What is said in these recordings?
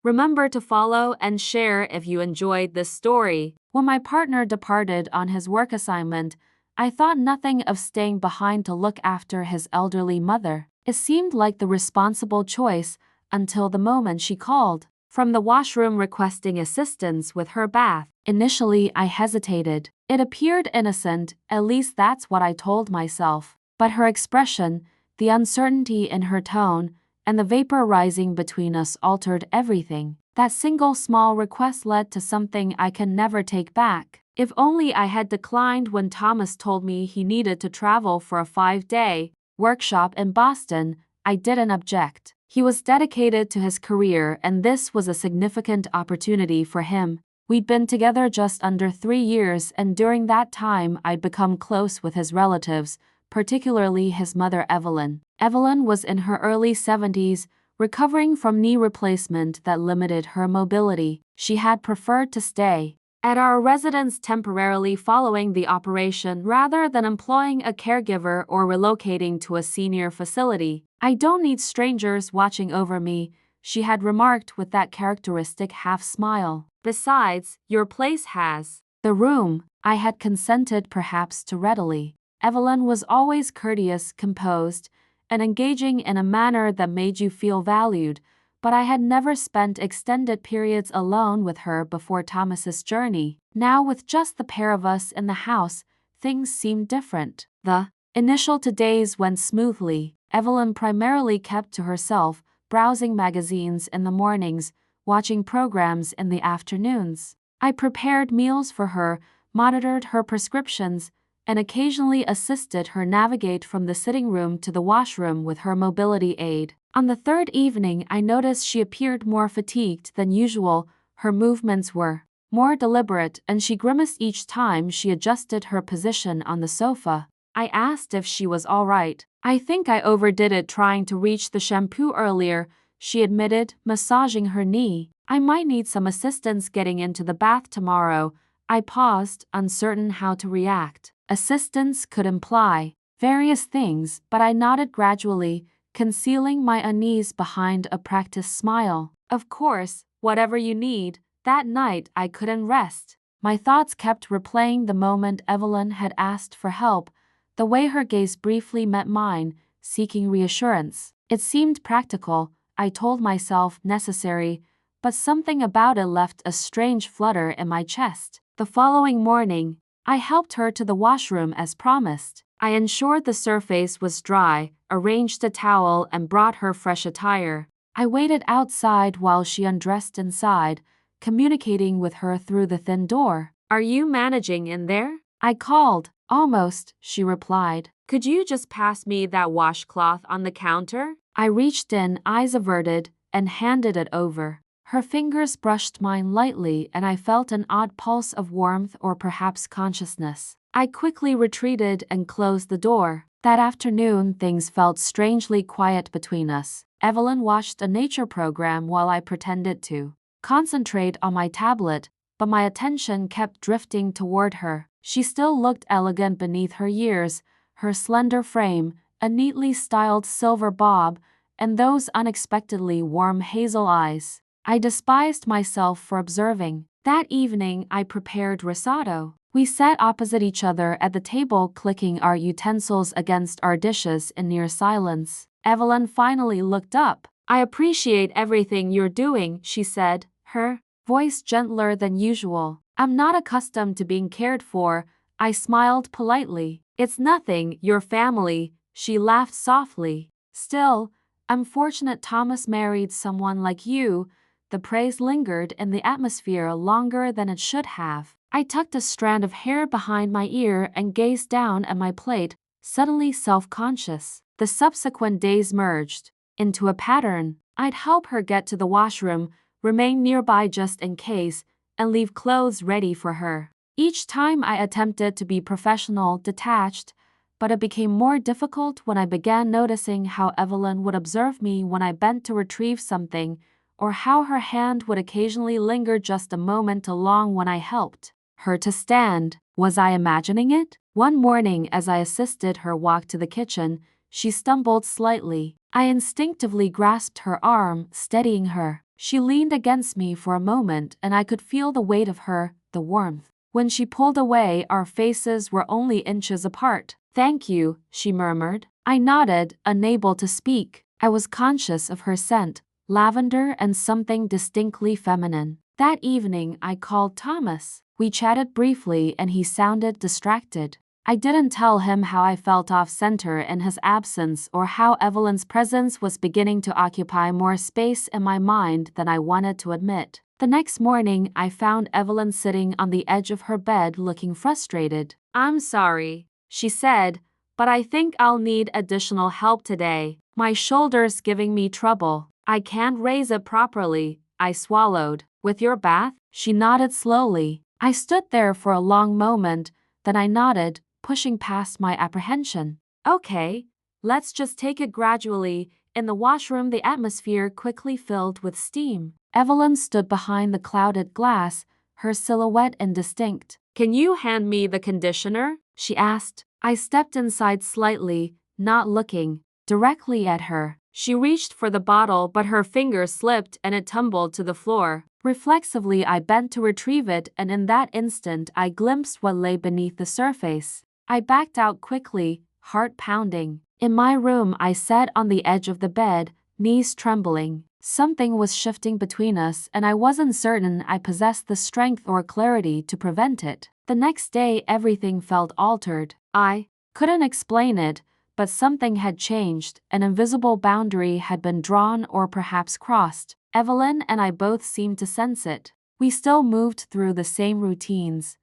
Remember to follow and share if you enjoyed this story. When my partner departed on his work assignment, I thought nothing of staying behind to look after his elderly mother. It seemed like the responsible choice until the moment she called from the washroom requesting assistance with her bath. Initially, I hesitated. It appeared innocent, at least that's what I told myself. But her expression, the uncertainty in her tone, and the vapor rising between us altered everything. That single small request led to something I can never take back. If only I had declined when Thomas told me he needed to travel for a 5-day workshop in Boston, I didn't object. He was dedicated to his career, and this was a significant opportunity for him. We'd been together just under 3 years, and during that time I'd become close with his relatives, particularly his mother Evelyn. Evelyn was in her early 70s, recovering from knee replacement that limited her mobility. She had preferred to stay at our residence temporarily following the operation rather than employing a caregiver or relocating to a senior facility. "I don't need strangers watching over me," she had remarked with that characteristic half-smile. "Besides, your place has the room." I had consented, perhaps too readily. Evelyn was always courteous, composed, and engaging in a manner that made you feel valued, but I had never spent extended periods alone with her before Thomas's journey. Now, with just the pair of us in the house, things seemed different. The initial 2 days went smoothly. Evelyn primarily kept to herself, browsing magazines in the mornings, watching programs in the afternoons. I prepared meals for her, monitored her prescriptions, and occasionally assisted her navigate from the sitting room to the washroom with her mobility aid. On the 3rd evening, I noticed she appeared more fatigued than usual. Her movements were more deliberate, and she grimaced each time she adjusted her position on the sofa. I asked if she was all right. "I think I overdid it trying to reach the shampoo earlier," she admitted, massaging her knee. "I might need some assistance getting into the bath tomorrow." I paused, uncertain how to react. Assistance could imply various things, but I nodded gradually, concealing my unease behind a practiced smile. "Of course, whatever you need." That night I couldn't rest. My thoughts kept replaying the moment Evelyn had asked for help, the way her gaze briefly met mine, seeking reassurance. It seemed practical, I told myself, necessary, but something about it left a strange flutter in my chest. The following morning, I helped her to the washroom as promised. I ensured the surface was dry, arranged a towel, and brought her fresh attire. I waited outside while she undressed inside, communicating with her through the thin door. "Are you managing in there?" I called. "Almost," she replied. "Could you just pass me that washcloth on the counter?" I reached in, eyes averted, and handed it over. Her fingers brushed mine lightly, and I felt an odd pulse of warmth or perhaps consciousness. I quickly retreated and closed the door. That afternoon, things felt strangely quiet between us. Evelyn watched a nature program while I pretended to concentrate on my tablet, but my attention kept drifting toward her. She still looked elegant beneath her years, her slender frame, a neatly styled silver bob, and those unexpectedly warm hazel eyes. I despised myself for observing. That evening, I prepared risotto. We sat opposite each other at the table, clicking our utensils against our dishes in near silence. Evelyn finally looked up. "I appreciate everything you're doing," she said, her voice gentler than usual. "I'm not accustomed to being cared for." I smiled politely. "It's nothing, your family," she laughed softly. "Still, I'm fortunate Thomas married someone like you." The praise lingered in the atmosphere longer than it should have. I tucked a strand of hair behind my ear and gazed down at my plate, suddenly self-conscious. The subsequent days merged into a pattern. I'd help her get to the washroom, remain nearby just in case, and leave clothes ready for her. Each time I attempted to be professional, detached, but it became more difficult when I began noticing how Evelyn would observe me when I bent to retrieve something, or how her hand would occasionally linger just a moment too long when I helped her to stand. Was I imagining it? One morning, as I assisted her walk to the kitchen, she stumbled slightly. I instinctively grasped her arm, steadying her. She leaned against me for a moment and I could feel the weight of her, the warmth. When she pulled away, our faces were only inches apart. "Thank you," she murmured. I nodded, unable to speak. I was conscious of her scent, lavender and something distinctly feminine. That evening, I called Thomas. We chatted briefly and he sounded distracted. I didn't tell him how I felt off-center in his absence or how Evelyn's presence was beginning to occupy more space in my mind than I wanted to admit. The next morning, I found Evelyn sitting on the edge of her bed looking frustrated. "I'm sorry," she said, "but I think I'll need additional help today. My shoulder's giving me trouble. I can't raise it properly." I swallowed. "With your bath?" She nodded slowly. I stood there for a long moment, then I nodded, pushing past my apprehension. "Okay, let's just take it gradually." In the washroom, the atmosphere quickly filled with steam. Evelyn stood behind the clouded glass, her silhouette indistinct. "Can you hand me the conditioner?" she asked. I stepped inside slightly, not looking directly at her. She reached for the bottle, but her finger slipped and it tumbled to the floor. Reflexively, I bent to retrieve it, and in that instant, I glimpsed what lay beneath the surface. I backed out quickly, heart pounding. In my room, I sat on the edge of the bed, knees trembling. Something was shifting between us, and I wasn't certain I possessed the strength or clarity to prevent it. The next day, everything felt altered. I couldn't explain it, but something had changed. An invisible boundary had been drawn or perhaps crossed. Evelyn and I both seemed to sense it. We still moved through the same routines: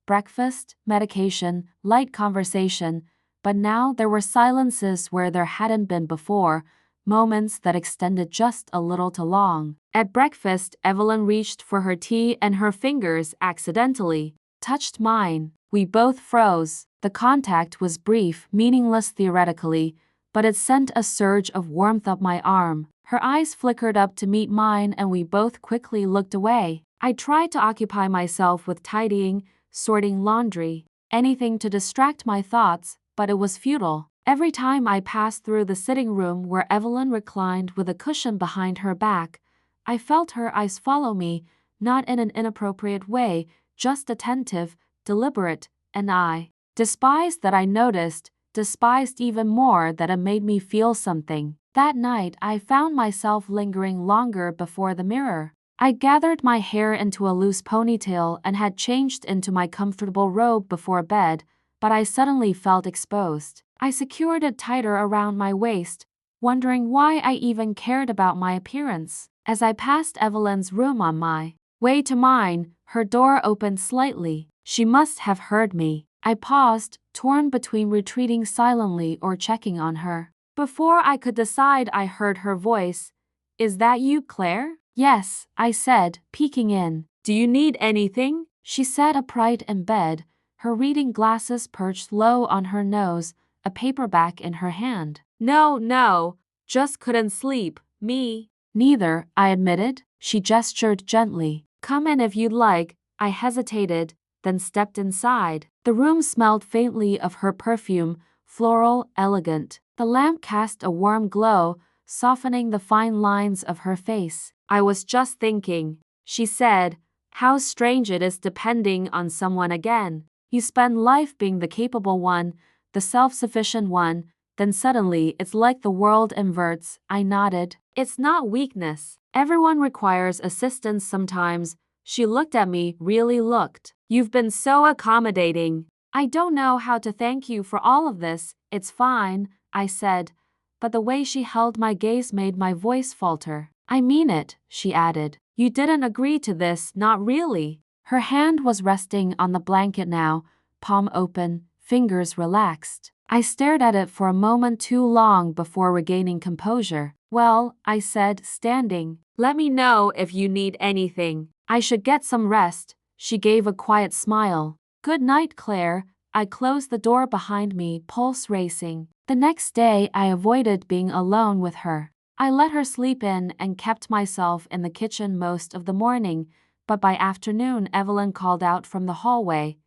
breakfast, medication, light conversation, but now there were silences where there hadn't been before, moments that extended just a little too long. At breakfast, Evelyn reached for her tea and her fingers accidentally touched mine. We both froze. The contact was brief, meaningless theoretically, but it sent a surge of warmth up my arm. Her eyes flickered up to meet mine and we both quickly looked away. I tried to occupy myself with tidying, sorting laundry, anything to distract my thoughts, but it was futile. Every time I passed through the sitting room where Evelyn reclined with a cushion behind her back, I felt her eyes follow me, not in an inappropriate way, just attentive, deliberate, and I despised that I noticed, despised even more that it made me feel something. That night, I found myself lingering longer before the mirror. I gathered my hair into a loose ponytail and had changed into my comfortable robe before bed, but I suddenly felt exposed. I secured it tighter around my waist, wondering why I even cared about my appearance. As I passed Evelyn's room on my way to mine, her door opened slightly. She must have heard me. I paused, torn between retreating silently or checking on her. Before I could decide, I heard her voice. "Is that you, Claire?" "Yes," I said, peeking in. "Do you need anything?" She sat upright in bed, her reading glasses perched low on her nose, a paperback in her hand. No, just couldn't sleep." "Me neither," I admitted. She gestured gently. "Come in if you'd like." I hesitated, then stepped inside. The room smelled faintly of her perfume, floral, elegant. The lamp cast a warm glow, softening the fine lines of her face. "I was just thinking," she said, "how strange it is depending on someone again. You spend life being the capable one, the self-sufficient one, then suddenly it's like the world inverts." I nodded. "It's not weakness. Everyone requires assistance sometimes." She looked at me, really looked. "You've been so accommodating." "I don't know how to thank you for all of this." "It's fine," I said, but the way she held my gaze made my voice falter. "I mean it," she added. "You didn't agree to this, not really." Her hand was resting on the blanket now, palm open, fingers relaxed. I stared at it for a moment too long before regaining composure. "Well," I said, standing, "let me know if you need anything. I should get some rest." She gave a quiet smile. "Good night, Claire." I closed the door behind me, pulse racing. The next day, I avoided being alone with her. I let her sleep in and kept myself in the kitchen most of the morning, but by afternoon Evelyn called out from the hallway.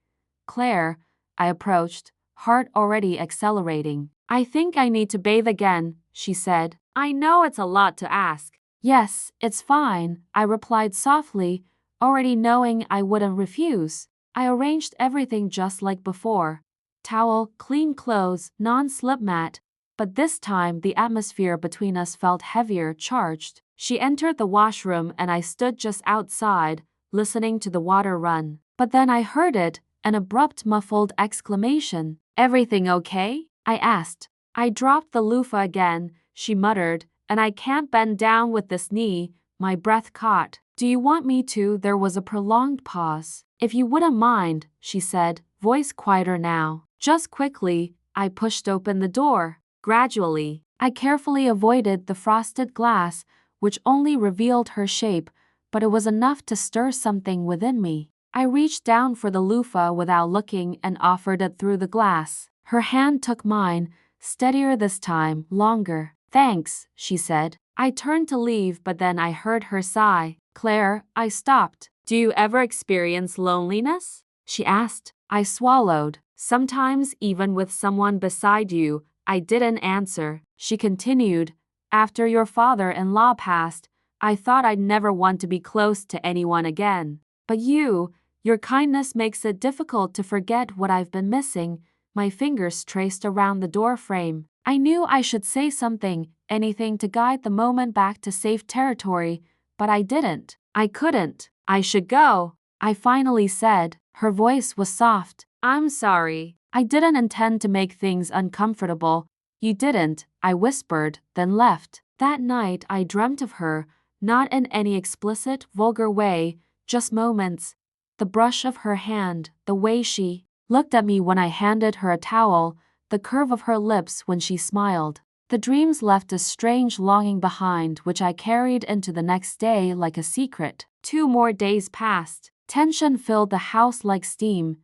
"Claire," I approached, heart already accelerating. "I think I need to bathe again," she said. "I know it's a lot to ask." Yes, it's fine, I replied softly, already knowing I wouldn't refuse. I arranged everything just like before. Towel, clean clothes, non-slip mat. But this time the atmosphere between us felt heavier, charged. She entered the washroom and I stood just outside, listening to the water run. But then I heard it, an abrupt muffled exclamation. Everything okay? I asked. I dropped the loofah again, she muttered, and I can't bend down with this knee, my breath caught. Do you want me to? There was a prolonged pause. If you wouldn't mind, she said, voice quieter now. Just quickly, I pushed open the door. Gradually, I carefully avoided the frosted glass, which only revealed her shape, but it was enough to stir something within me. I reached down for the loofah without looking and offered it through the glass. Her hand took mine, steadier this time, longer. Thanks, she said. I turned to leave, but then I heard her sigh. Claire, I stopped. Do you ever experience loneliness? She asked. I swallowed. Sometimes, even with someone beside you. I didn't answer. She continued. After your father-in-law passed, I thought I'd never want to be close to anyone again. But your kindness makes it difficult to forget what I've been missing. My fingers traced around the door frame. I knew I should say something, anything to guide the moment back to safe territory, but I didn't. I couldn't. I should go, I finally said. Her voice was soft. I'm sorry. I didn't intend to make things uncomfortable. You didn't, I whispered, then left. That night I dreamt of her, not in any explicit, vulgar way, just moments. The brush of her hand, the way she looked at me when I handed her a towel, the curve of her lips when she smiled. The dreams left a strange longing behind which I carried into the next day like a secret. 2 more days passed. Tension filled the house like steam,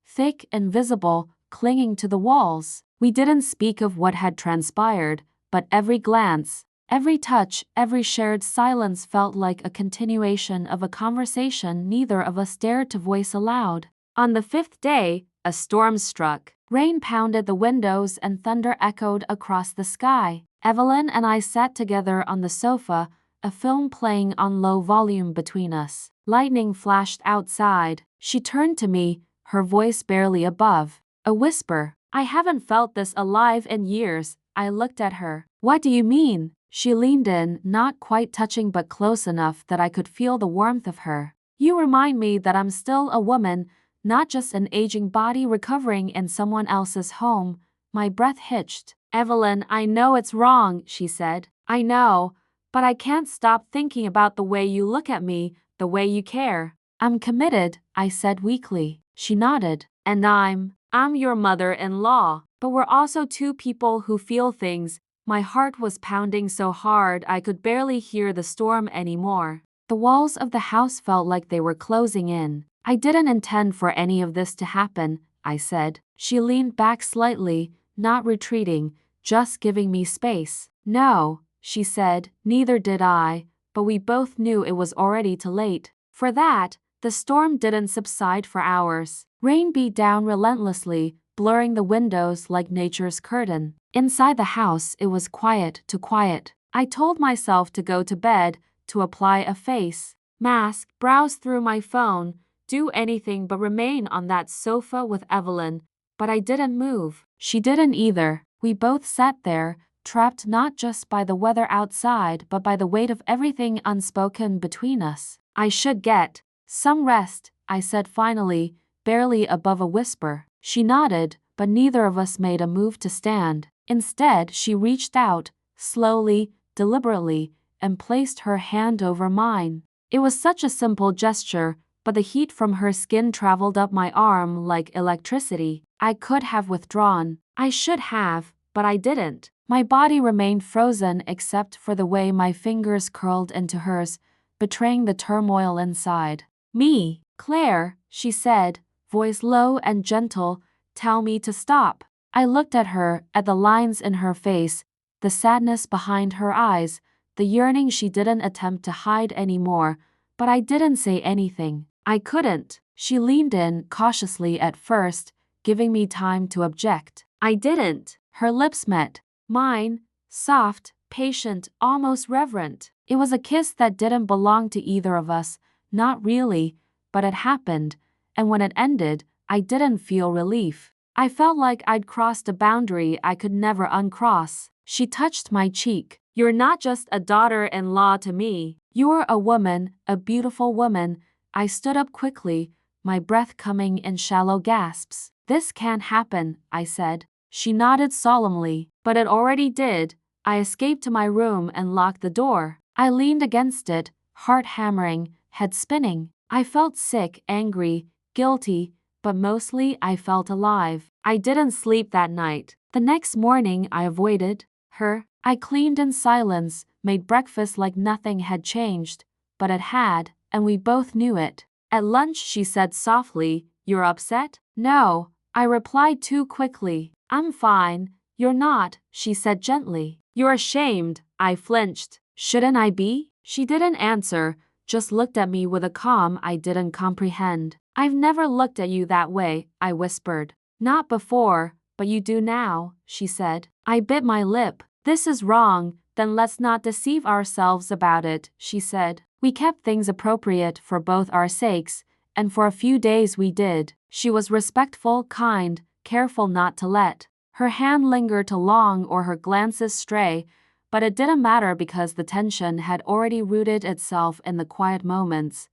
thick and visible, clinging to the walls. We didn't speak of what had transpired, but every glance, every touch, every shared silence felt like a continuation of a conversation neither of us dared to voice aloud. On the 5th day, a storm struck. Rain pounded the windows and thunder echoed across the sky. Evelyn and I sat together on the sofa, a film playing on low volume between us. Lightning flashed outside. She turned to me, her voice barely above a whisper. I haven't felt this alive in years. I looked at her. What do you mean? She leaned in, not quite touching but close enough that I could feel the warmth of her. You remind me that I'm still a woman, not just an aging body recovering in someone else's home. My breath hitched. Evelyn, I know it's wrong, she said. I know, but I can't stop thinking about the way you look at me, the way you care. I'm committed, I said weakly. She nodded. And I'm your mother-in-law. But we're also 2 people who feel things. My heart was pounding so hard I could barely hear the storm anymore. The walls of the house felt like they were closing in. I didn't intend for any of this to happen, I said. She leaned back slightly, not retreating, just giving me space. No, she said, neither did I, but we both knew it was already too late. For that, the storm didn't subside for hours. Rain beat down relentlessly, blurring the windows like nature's curtain. Inside the house, it was quiet too quiet. I told myself to go to bed, to apply a face mask, browse through my phone, do anything but remain on that sofa with Evelyn, but I didn't move. She didn't either. We both sat there, trapped not just by the weather outside but by the weight of everything unspoken between us. I should get some rest, I said finally, barely above a whisper. She nodded, but neither of us made a move to stand. Instead, she reached out, slowly, deliberately, and placed her hand over mine. It was such a simple gesture, but the heat from her skin traveled up my arm like electricity. I could have withdrawn. I should have, but I didn't. My body remained frozen except for the way my fingers curled into hers, betraying the turmoil inside. Me, Claire, she said, voice low and gentle, tell me to stop. I looked at her, at the lines in her face, the sadness behind her eyes, the yearning she didn't attempt to hide anymore, but I didn't say anything. I couldn't. She leaned in, cautiously at first, giving me time to object. I didn't. Her lips met mine, soft, patient, almost reverent. It was a kiss that didn't belong to either of us, not really, but it happened, and when it ended, I didn't feel relief. I felt like I'd crossed a boundary I could never uncross. She touched my cheek. You're not just a daughter-in-law to me. You're a woman, a beautiful woman. I stood up quickly, my breath coming in shallow gasps. This can't happen, I said. She nodded solemnly, but it already did. I escaped to my room and locked the door. I leaned against it, heart hammering, head spinning. I felt sick, angry, guilty, but mostly I felt alive. I didn't sleep that night. The next morning I avoided her. I cleaned in silence, made breakfast like nothing had changed, but it had, and we both knew it. At lunch she said softly, "You're upset?" "No," I replied too quickly. "I'm fine." "You're not," she said gently. "You're ashamed." I flinched. "Shouldn't I be?" She didn't answer, just looked at me with a calm I didn't comprehend. "I've never looked at you that way," I whispered. "Not before, but you do now," she said. I bit my lip. "This is wrong, then let's not deceive ourselves about it," she said. We kept things appropriate for both our sakes, and for a few days we did. She was respectful, kind, careful not to let her hand linger too long or her glances stray, but it didn't matter because the tension had already rooted itself in the quiet moments.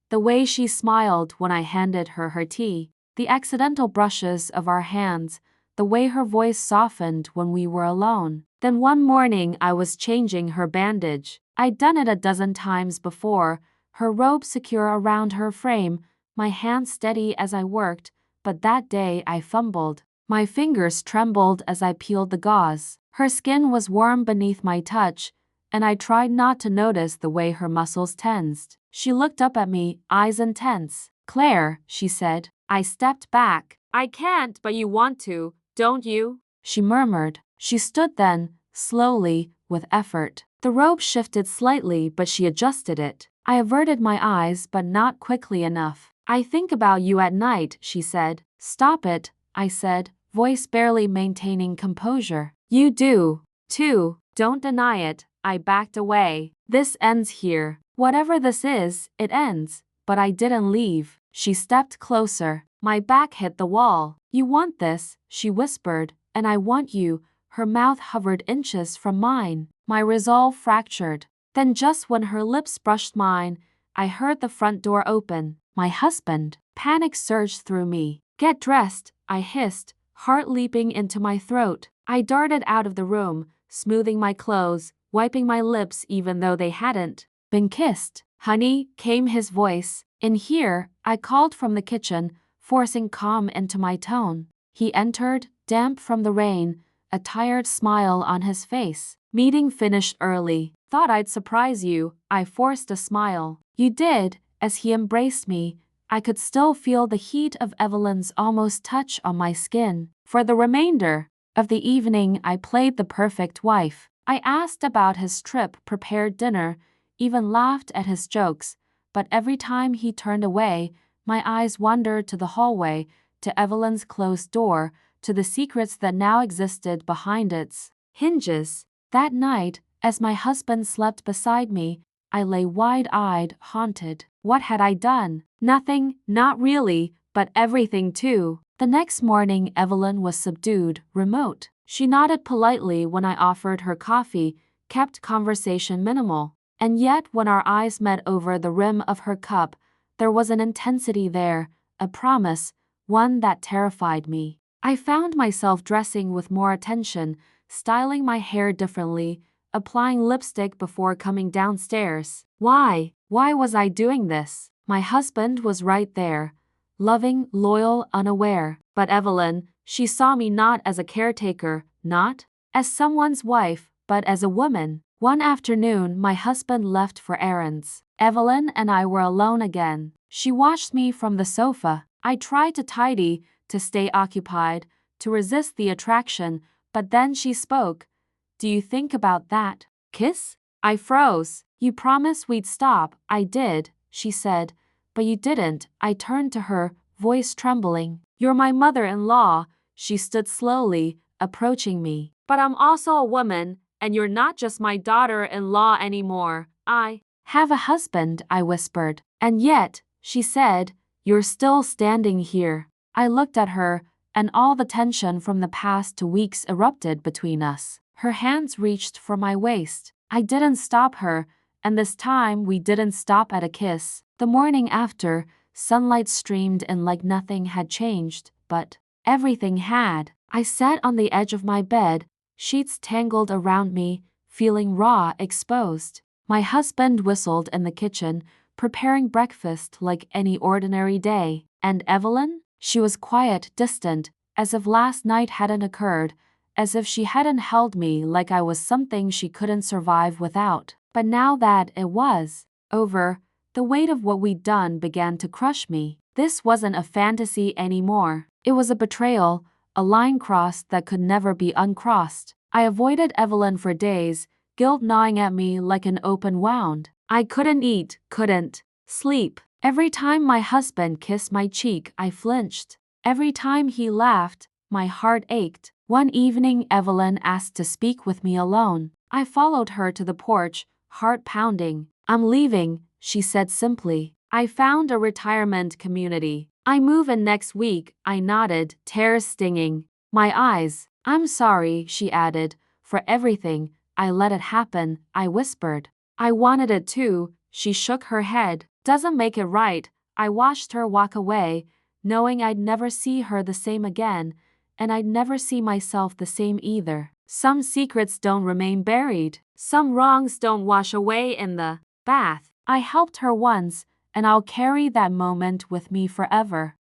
The way she smiled when I handed her tea, the accidental brushes of our hands, the way her voice softened when we were alone. Then one morning I was changing her bandage. I'd done it a dozen times before, her robe secure around her frame, my hand steady as I worked, but that day I fumbled. My fingers trembled as I peeled the gauze. Her skin was warm beneath my touch, and I tried not to notice the way her muscles tensed. She looked up at me, eyes intense. "Claire," she said. I stepped back. "I can't, but you want to, don't you?" she murmured. She stood then, slowly, with effort. The robe shifted slightly, but she adjusted it. I averted my eyes, but not quickly enough. "I think about you at night," she said. "Stop it," I said, voice barely maintaining composure. "You do, too. Don't deny it." I backed away. "This ends here. Whatever this is, it ends." But I didn't leave. She stepped closer. My back hit the wall. "You want this," she whispered, "and I want you." Her mouth hovered inches from mine. My resolve fractured. Then just when her lips brushed mine, I heard the front door open. My husband. Panic surged through me. "Get dressed," I hissed, heart leaping into my throat. I darted out of the room, smoothing my clothes, wiping my lips even though they hadn't been kissed. "Honey," came his voice. "In here," I called from the kitchen, forcing calm into my tone. He entered, damp from the rain, a tired smile on his face. "Meeting finished early. Thought I'd surprise you." I forced a smile. "You did." As he embraced me, I could still feel the heat of Evelyn's almost touch on my skin. For the remainder of the evening, I played the perfect wife. I asked about his trip, prepared dinner, even laughed at his jokes, but every time he turned away, my eyes wandered to the hallway, to Evelyn's closed door, to the secrets that now existed behind its hinges. That night, as my husband slept beside me, I lay wide-eyed, haunted. What had I done? Nothing, not really, but everything too. The next morning, Evelyn was subdued, remote. She nodded politely when I offered her coffee, kept conversation minimal. And yet, when our eyes met over the rim of her cup, there was an intensity there, a promise, one that terrified me. I found myself dressing with more attention, styling my hair differently, applying lipstick before coming downstairs. Why? Why was I doing this? My husband was right there, loving, loyal, unaware. But Evelyn, she saw me not as a caretaker, not as someone's wife, but as a woman. One afternoon, my husband left for errands. Evelyn and I were alone again. She watched me from the sofa. I tried to tidy, to stay occupied, to resist the attraction, but then she spoke. "Do you think about that kiss?" I froze. "You promised we'd stop." "I did," she said. "But you didn't." I turned to her, voice trembling. "You're my mother-in-law." She stood slowly, approaching me. "But I'm also a woman, and you're not just my daughter-in-law anymore. I have a husband, I whispered. And yet, she said, you're still standing here. I looked at her, and all the tension from the past 2 weeks erupted between us. Her hands reached for my waist. I didn't stop her, and this time we didn't stop at a kiss. The morning after, sunlight streamed in like nothing had changed, but everything had. I sat on the edge of my bed, sheets tangled around me, feeling raw, exposed. My husband whistled in the kitchen, preparing breakfast like any ordinary day. And Evelyn? She was quiet, distant, as if last night hadn't occurred, as if she hadn't held me like I was something she couldn't survive without. But now that it was over, the weight of what we'd done began to crush me. This wasn't a fantasy anymore. It was a betrayal, a line crossed that could never be uncrossed. I avoided Evelyn for days, guilt gnawing at me like an open wound. I couldn't eat, couldn't sleep. Every time my husband kissed my cheek, I flinched. Every time he laughed, my heart ached. One evening, Evelyn asked to speak with me alone. I followed her to the porch, heart pounding. I'm leaving, she said simply. I found a retirement community. I move in next week, I nodded, tears stinging my eyes. I'm sorry, she added, for everything. I let it happen, I whispered. I wanted it too, she shook her head. Doesn't make it right. I watched her walk away, knowing I'd never see her the same again, and I'd never see myself the same either. Some secrets don't remain buried. Some wrongs don't wash away in the bath. I helped her once, and I'll carry that moment with me forever.